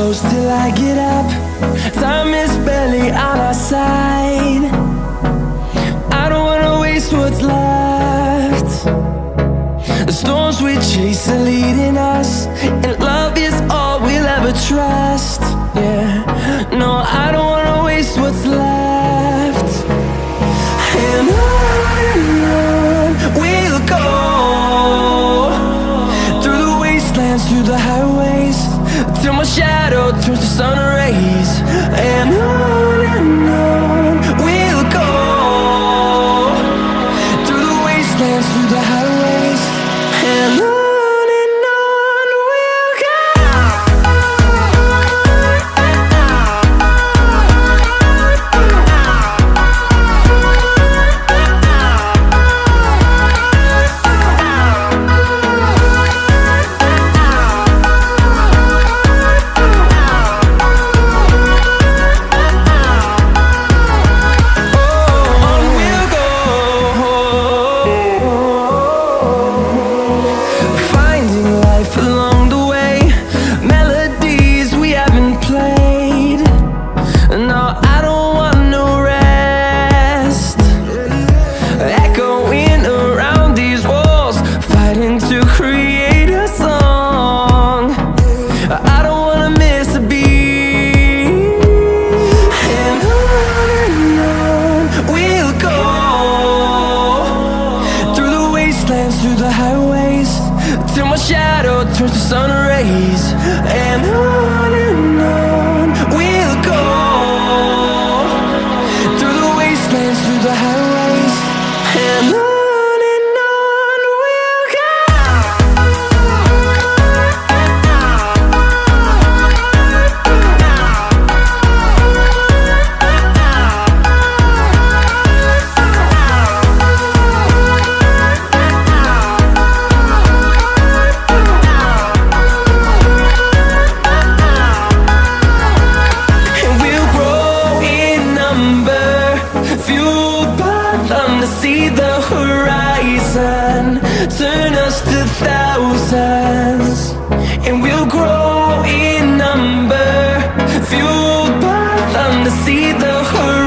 close till I get up. Time is barely on our side. I don't wanna waste what's left. The storms we chase are leading us, and love is all we'll ever trust. Yeah, no, I don't wanna waste what's left. And on we'll go, through the wastelands, through the highways, till my shadow turns to sun rays. And on we'll go, through the wastelands, through the highways, and on we'll go. Through the highways, till my shadow turns to sun rays. And on we'll go, through the wastelands, through the highways, and on we'll go. See the horizon turn us to thousands, and we'll grow in number, fueled by them to see the horizon.